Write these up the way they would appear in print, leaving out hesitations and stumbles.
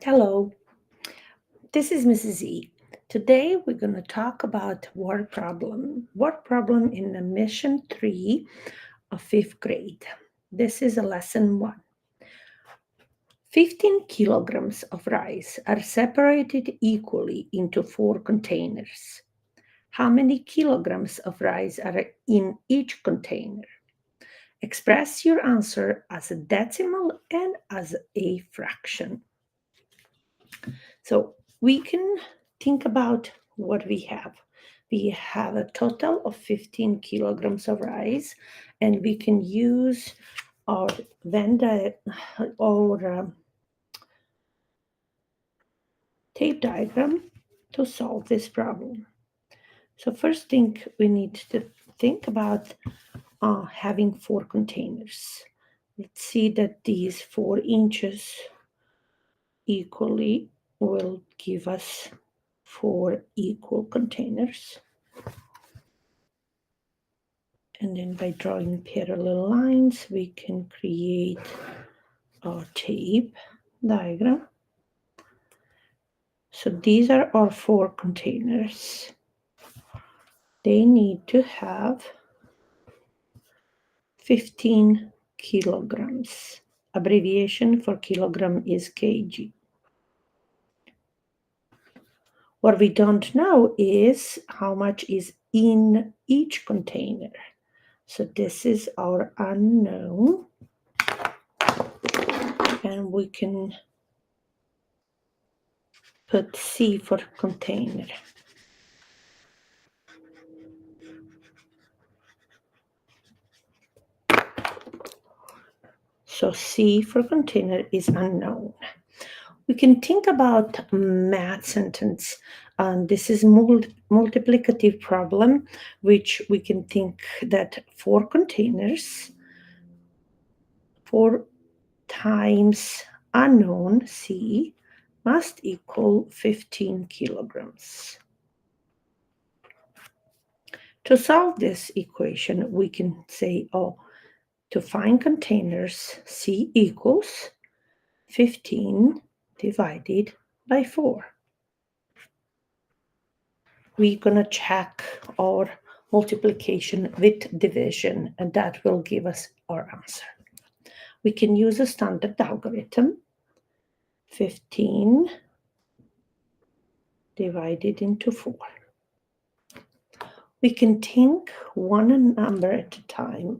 Hello, this is Mrs.Z. Today we're going to talk about word problem in the Mission 3 of 5th grade. This is a lesson 1. 15 kilograms of rice are separated equally into 4 containers. How many kilograms of rice are in each container? Express your answer as a decimal and as a fraction. So we can think about what we have. We have a total of 15 kilograms of rice, and we can use our tape diagram to solve this problem. So first thing we need to think about having 4 containers. Let's see that these 4 inches equally will give us 4 equal containers. And then by drawing parallel lines, we can create our tape diagram. So these are our 4 containers. They need to have 15 kilograms. Abbreviation for kilogram is kg. What we don't know is how much is in each container. So this is our unknown. And we can put C for container. So C for container is unknown. We can think about math sentence. This is multiplicative problem, which we can think that 4 containers, 4 times unknown C must equal 15 kilograms. To solve this equation, we can say, to find containers, C equals 15 divided by 4. We're going to check our multiplication with division, and that will give us our answer. We can use a standard algorithm. 15 divided into 4. We can think one number at a time.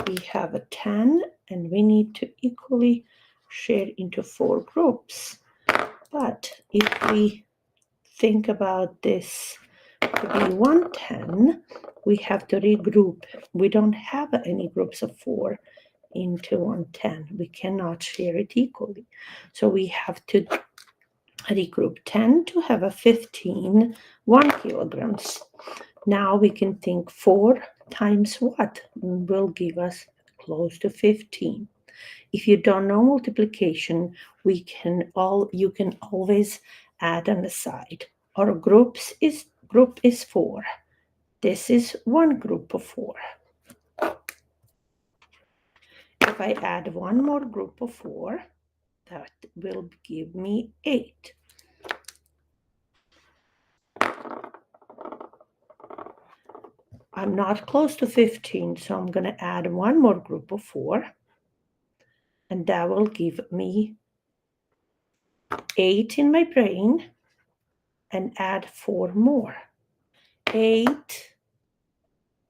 We have a 10, and we need to equally share into 4 groups. But if we think about this to be 110, we have to regroup. We don't have any groups of 4 into 110. We cannot share it equally. So we have to regroup 10 to have a 15, 1 kilograms. Now we can think 4 times what will give us close to 15. If you don't know multiplication, you can always add on the side. Our group is 4. This is one group of 4. If I add one more group of 4, that will give me 8. I'm not close to 15, so I'm going to add one more group of 4, and that will give me 8 in my brain, and add 4 more. 8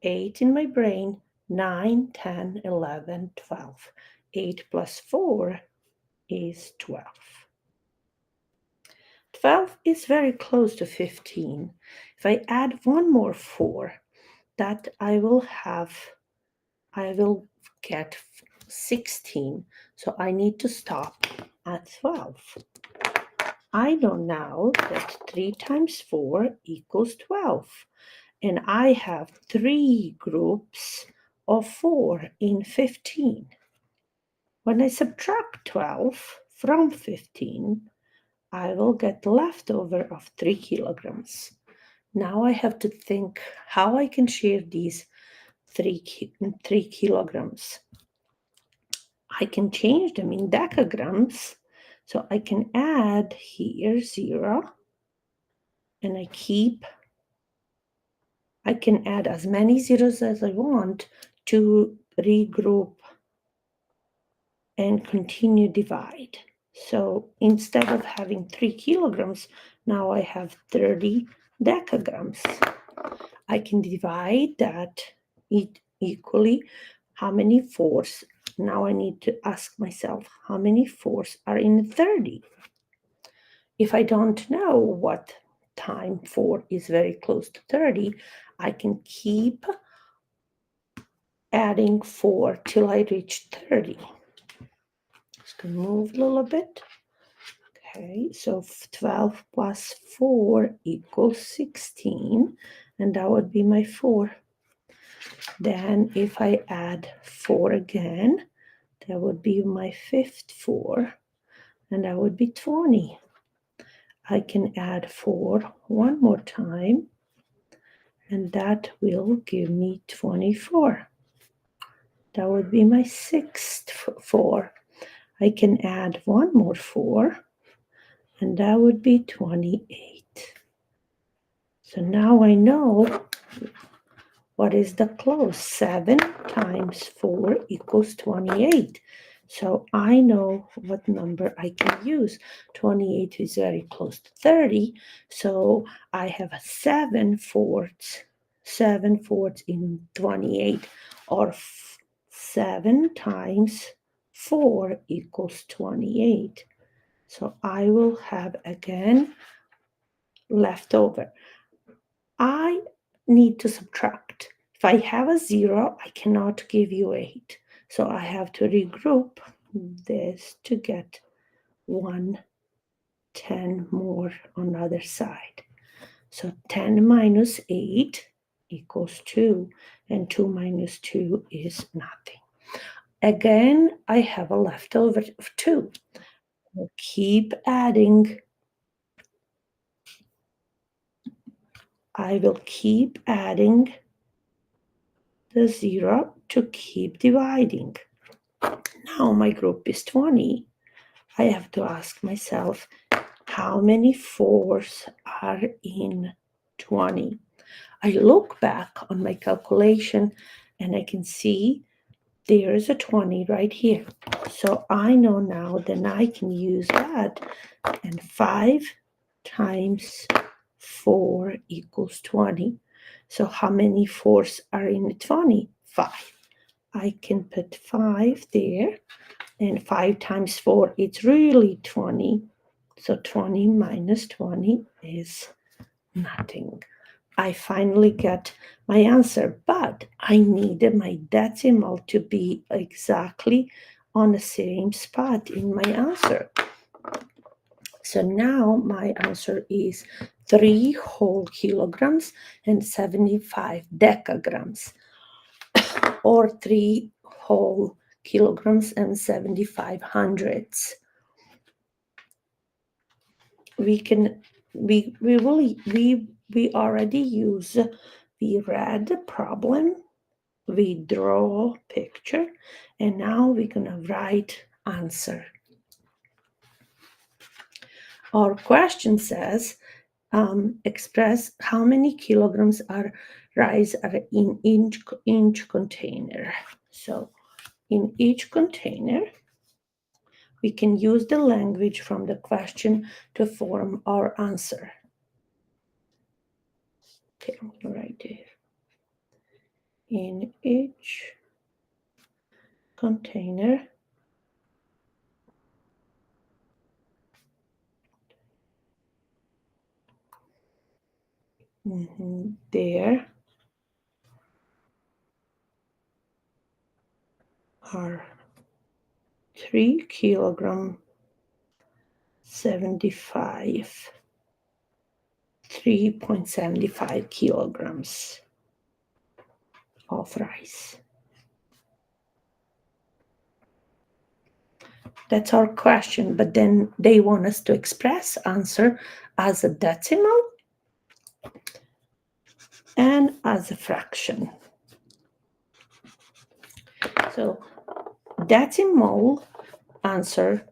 in my brain, 9, 10, 11, 12. 8 plus 4 is 12. 12 is very close to 15. If I add one more 4, that I will get 16. So I need to stop at 12. I know now that 3 times 4 equals 12. And I have 3 groups of 4 in 15. When I subtract 12 from 15, I will get the leftover of 3 kilograms. Now I have to think how I can share these 3 kilograms. I can change them in decagrams. So I can add here 0, and I can add as many zeros as I want to regroup and continue divide. So instead of having 3 kilograms, now I have 30 decagrams. I can divide that equally. How many 4s? Now I need to ask myself, how many 4s are in 30? If I don't know what time 4 is very close to 30, I can keep adding 4 till I reach 30. Just gonna move a little bit. Okay, so 12 plus 4 equals 16, and that would be my 4. Then if I add 4 again, that would be my 5th 4, and that would be 20. I can add 4 one more time, and that will give me 24. That would be my 6th 4. I can add one more 4, and that would be 28. So now I know what is the close. 7 times 4 equals 28. So I know what number I can use. 28 is very close to 30. So I have 7 fourths. 7 fourths in 28, or 7 times 4 equals 28. So I will have again leftover. I need to subtract. If I have a 0, I cannot give you 8. So I have to regroup this to get 1 10 more on the other side. So 10 minus 8 equals 2, and 2 minus 2 is nothing. Again, I have a leftover of 2. I'll keep adding. I will keep adding the 0 to keep dividing. Now my group is 20. I have to ask myself, how many 4s are in 20? I look back on my calculation and I can see there is a 20 right here. So I know now that I can use that, and 5 times 4 equals 20. So how many 4s are in 20? 5. I can put 5 there, and 5 times 4, it's really 20. So 20 minus 20 is nothing. I finally get my answer, but I needed my decimal to be exactly on the same spot in my answer. So now my answer is 3 whole kilograms and 75 decagrams, or 3 whole kilograms and 75 hundredths. We already use, we read the problem, we draw picture, and now we're gonna write answer. Our question says, express how many kilograms are rice are in each container. So in each container, we can use the language from the question to form our answer. Okay, I'm gonna write it. In each container, there are 3 kilogram 75, 3.75 kilograms of rice. That's our question, but then they want us to express answer as a decimal and as a fraction. So decimal answer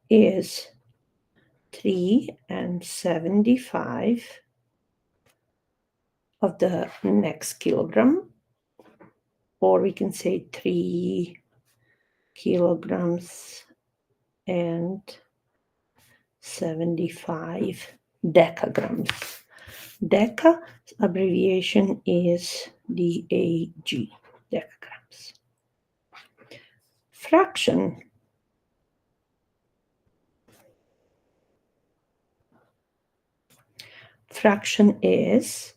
is 3.75 of the next kilogram, or we can say 3 kilograms and 75 decagrams. Deca abbreviation is DAG, decagrams. Fraction. Fraction is,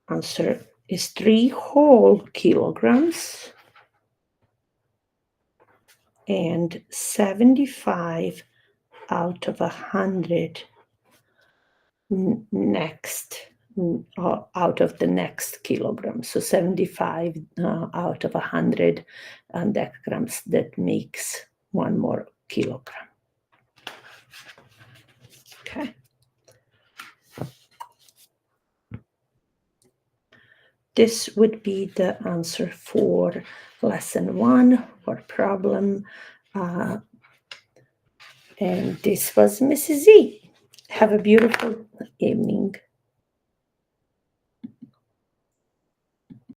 answer is 3 whole kilograms and 75 out of 100 next, out of the next kilogram. So 75 out of 100 decagrams, that makes 1 more kilogram. Okay. This would be the answer for lesson 1 or problem. And this was Mrs. Z. Have a beautiful evening.